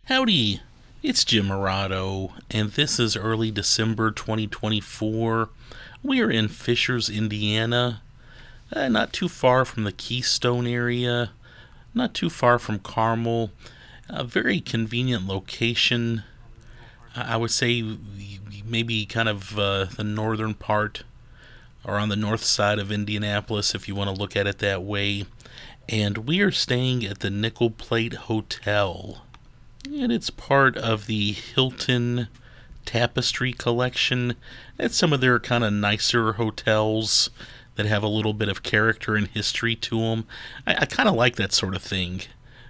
Howdy, it's Jim Morado, and this is early December 2024. We are in Fishers, Indiana, not too far from the Keystone area, not too far from Carmel. A very convenient location. I would say maybe kind of the northern part, or on the north side of Indianapolis, if you want to look at it that way. And we are staying at the Nickel Plate Hotel. And it's part of the Hilton Tapestry Collection. It's some of their kind of nicer hotels that have a little bit of character and history to them. I kind of like that sort of thing.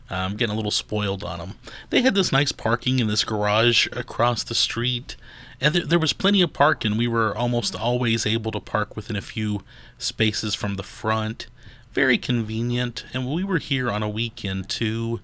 I'm getting a little spoiled on them. They had this nice parking in this garage across the street, and there was plenty of parking. We were almost always able to park within a few spaces from the front. Very convenient, and we were here on a weekend too.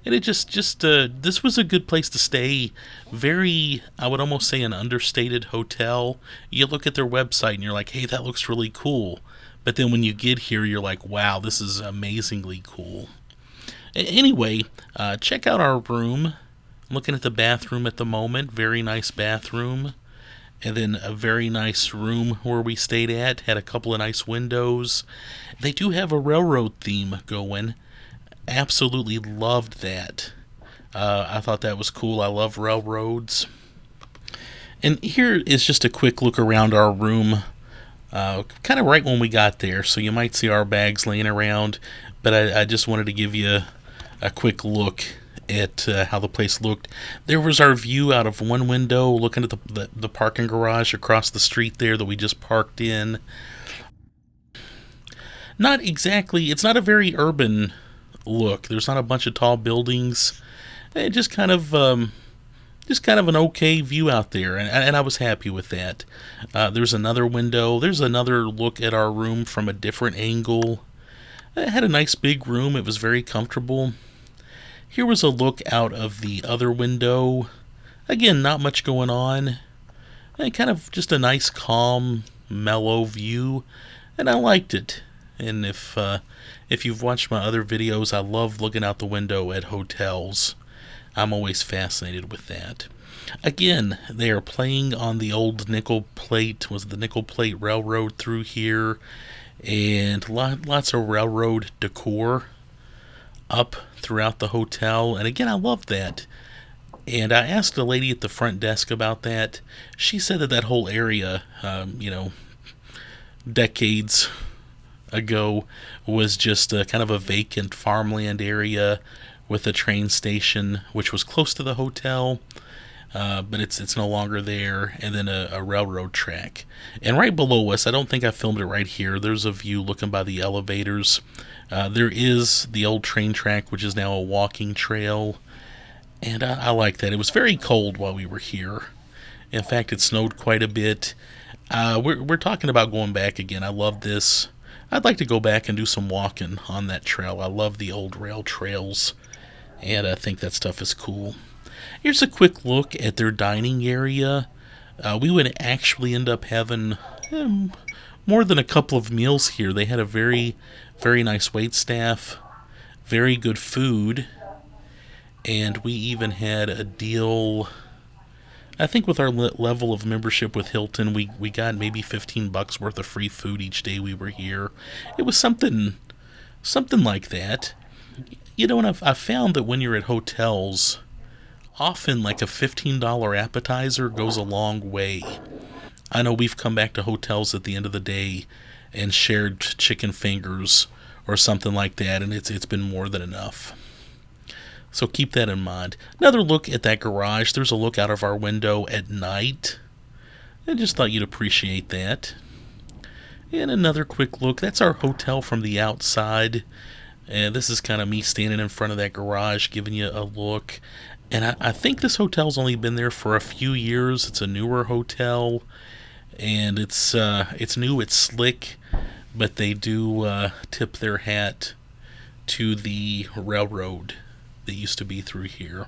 And it just this was a good place to stay. Very, I would almost say, an understated hotel. You look at their website and you're like, hey, that looks really cool. But then when you get here, you're like, wow, this is amazingly cool. Anyway, check out our room. I'm looking at the bathroom at the moment. Very nice bathroom. And then a very nice room where we stayed at. Had a couple of nice windows. They do have a railroad theme going. Absolutely loved that. I thought that was cool. I love railroads. And here is just a quick look around our room, kind of right when we got there. So you might see our bags laying around, but I just wanted to give you a quick look at how the place looked. There was our view out of one window, looking at the parking garage across the street there that we just parked in. Not exactly, it's not a very urban look. There's not a bunch of tall buildings. Just kind of an okay view out there, and I was happy with that. There's another window. There's another look at our room from a different angle. It had a nice big room. It was very comfortable. Here was a look out of the other window. Again, not much going on. And kind of just a nice, calm, mellow view, and I liked it. And if you've watched my other videos, I love looking out the window at hotels. I'm always fascinated with that. Again, they are playing on the old nickel plate. Was the nickel plate railroad through here, and lots of railroad decor up throughout the hotel. And again, I love that. And I asked a lady at the front desk about that. She said that whole area, decades ago, was just kind of a vacant farmland area with a train station, which was close to the hotel, but it's no longer there, and then a railroad track. And right below us, I don't think I filmed it right here, there's a view looking by the elevators. There is the old train track, which is now a walking trail, and I like that. It was very cold while we were here. In fact, it snowed quite a bit. We're talking about going back again. I love this. I'd like to go back and do some walking on that trail. I love the old rail trails, and I think that stuff is cool. Here's a quick look at their dining area. We would actually end up having more than a couple of meals here. They had a very, very nice wait staff, very good food, and we even had a deal. I think with our level of membership with Hilton, we got maybe $15 worth of free food each day we were here. It was something like that. And I've found that when you're at hotels, often like a $15 appetizer goes a long way. I know we've come back to hotels at the end of the day and shared chicken fingers or something like that, and it's been more than enough. So keep that in mind. Another look at that garage. There's a look out of our window at night. I just thought you'd appreciate that. And another quick look. That's our hotel from the outside. And this is kind of me standing in front of that garage giving you a look. And I think this hotel's only been there for a few years. It's a newer hotel. And it's new, it's slick. But they do tip their hat to the railroad that used to be through here.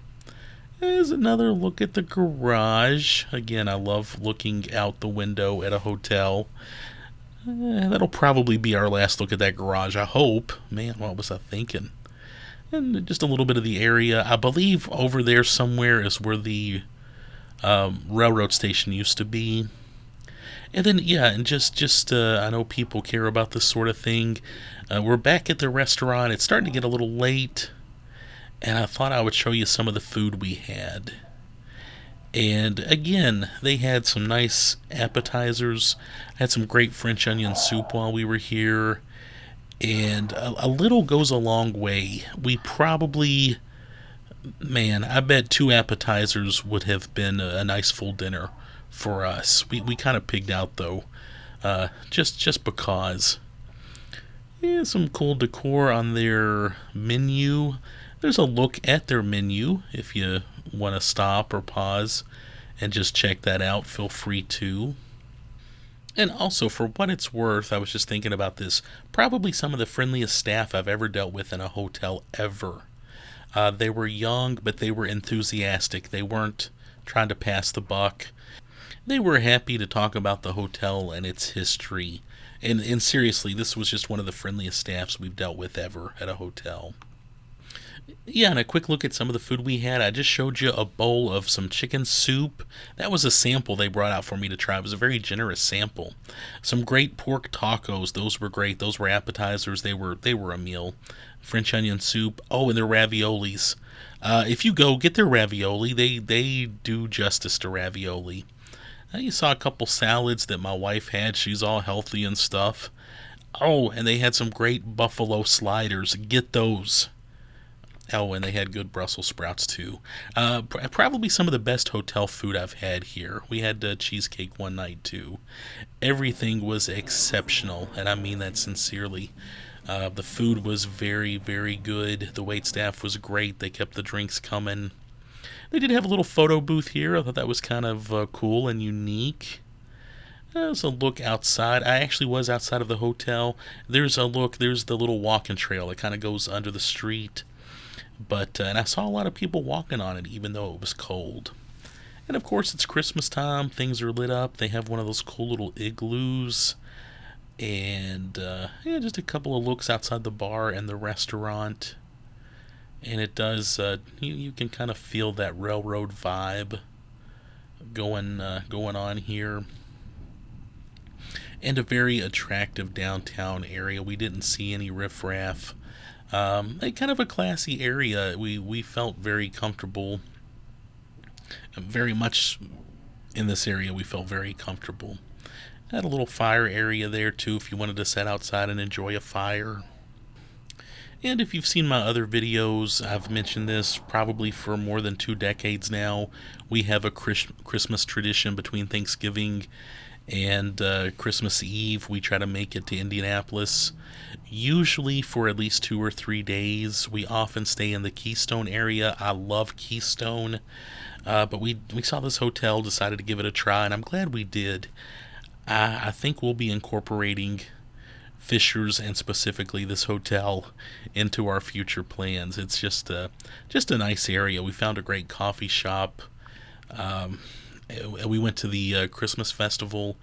There's another look at the garage. Again, I love looking out the window at a hotel. That'll probably be our last look at that garage, I hope. Man, what was I thinking? and just a little bit of the area. I believe over there somewhere is where the railroad station used to be. And then, yeah, and just I know people care about this sort of thing. We're back at the restaurant. It's starting to get a little late, and I thought I would show you some of the food we had. And again, they had some nice appetizers. I had some great French onion soup while we were here. And a little goes a long way. We probably, man, I bet two appetizers would have been a nice full dinner for us. We kind of pigged out though, just because. Yeah, some cool decor on their menu. There's a look at their menu if you want to stop or pause and just check that out. Feel free to. And also, for what it's worth, I was just thinking about this. Probably some of the friendliest staff I've ever dealt with in a hotel ever. They were young, but they were enthusiastic. They weren't trying to pass the buck. They were happy to talk about the hotel and its history. And seriously, this was just one of the friendliest staffs we've dealt with ever at a hotel. Yeah, and a quick look at some of the food we had. I just showed you a bowl of some chicken soup. That was a sample they brought out for me to try. It was a very generous sample. Some great pork tacos. Those were great. Those were appetizers. They were a meal. French onion soup. Oh, and their raviolis. If you go get their ravioli, they do justice to ravioli. You saw a couple salads that my wife had. She's all healthy and stuff. Oh, and they had some great buffalo sliders. Get those. Oh, and they had good Brussels sprouts too. Probably some of the best hotel food I've had here. We had cheesecake one night too. Everything was exceptional, and I mean that sincerely. The food was very, very good. The wait staff was great. They kept the drinks coming. They did have a little photo booth here. I thought that was kind of cool and unique. There's a look outside. I actually was outside of the hotel. There's a look. There's the little walking trail that kind of goes under the street. But and I saw a lot of people walking on it, even though it was cold. And of course, it's Christmas time. Things are lit up. They have one of those cool little igloos. And yeah, just a couple of looks outside the bar and the restaurant. And it does. You can kind of feel that railroad vibe going on here. And a very attractive downtown area. We didn't see any riffraff. Kind of a classy area. We felt very comfortable. Very much in this area, we felt very comfortable. Had a little fire area there too, if you wanted to sit outside and enjoy a fire. And if you've seen my other videos, I've mentioned this probably for more than 2 decades now. We have a Christmas tradition between Thanksgiving and Christmas Eve. We try to make it to Indianapolis, usually for at least 2 or 3 days. We often stay in the Keystone area. I love Keystone, but we saw this hotel, decided to give it a try, and I'm glad we did. I think we'll be incorporating Fishers and specifically this hotel into our future plans. It's just a nice area. We found a great coffee shop. We went to the Christmas festival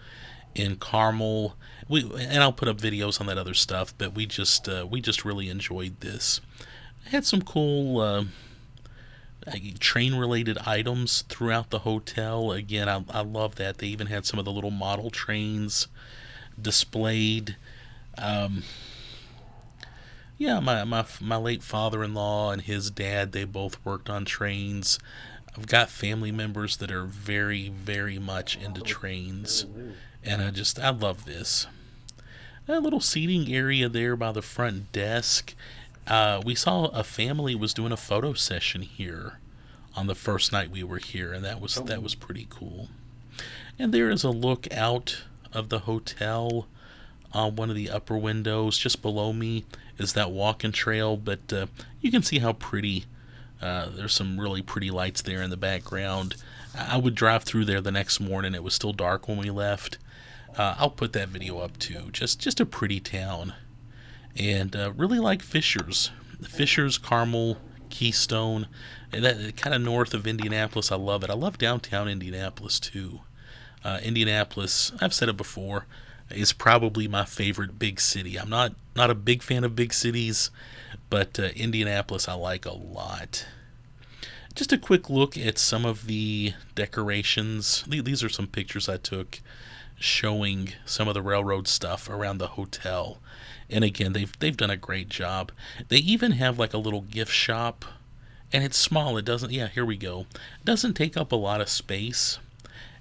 in Carmel. And I'll put up videos on that other stuff, but we just really enjoyed this. I had some cool train-related items throughout the hotel. Again, I love that. They even had some of the little model trains displayed. Yeah, my late father-in-law and his dad, they both worked on trains. I've got family members that are very, very much into trains, and I love this. A little seating area there by the front desk. We saw a family was doing a photo session here on the first night we were here, and that was pretty cool. And there is a look out of the hotel on one of the upper windows. Just below me is that walking trail, but you can see how pretty. There's some really pretty lights there in the background. I would drive through there the next morning. It was still dark when we left. I'll put that video up too. Just a pretty town. And really like Fishers. Fishers, Carmel, Keystone. And that kind of north of Indianapolis. I love it. I love downtown Indianapolis too. Indianapolis, I've said it before, is probably my favorite big city. I'm not a big fan of big cities, but Indianapolis I like a lot. Just a quick look at some of the decorations. These are some pictures I took showing some of the railroad stuff around the hotel. And again, they've done a great job. They even have like a little gift shop, and it's small. It doesn't. Yeah, here we go. It doesn't take up a lot of space.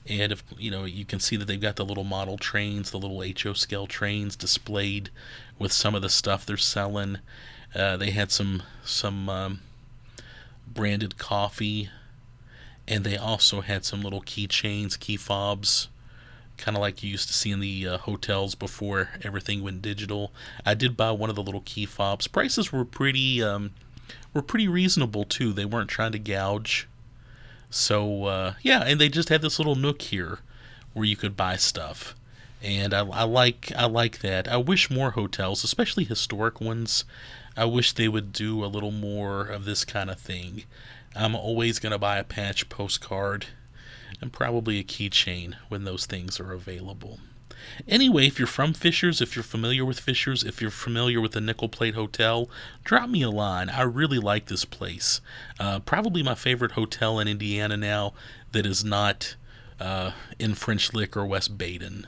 And if you can see that they've got the little model trains, the little HO scale trains displayed with some of the stuff they're selling. They had some branded coffee, and they also had some little keychains, key fobs, kind of like you used to see in the hotels before everything went digital. I did buy one of the little key fobs. Prices were pretty reasonable too. They weren't trying to gouge. So yeah, and they just had this little nook here where you could buy stuff, and I like that. I wish more hotels, especially historic ones, I wish they would do a little more of this kind of thing. I'm always gonna buy a patch postcard and probably a keychain when those things are available. Anyway, if you're from Fishers, if you're familiar with Fishers, if you're familiar with the Nickel Plate Hotel, drop me a line. I really like this place. Probably my favorite hotel in Indiana now that is not in French Lick or West Baden.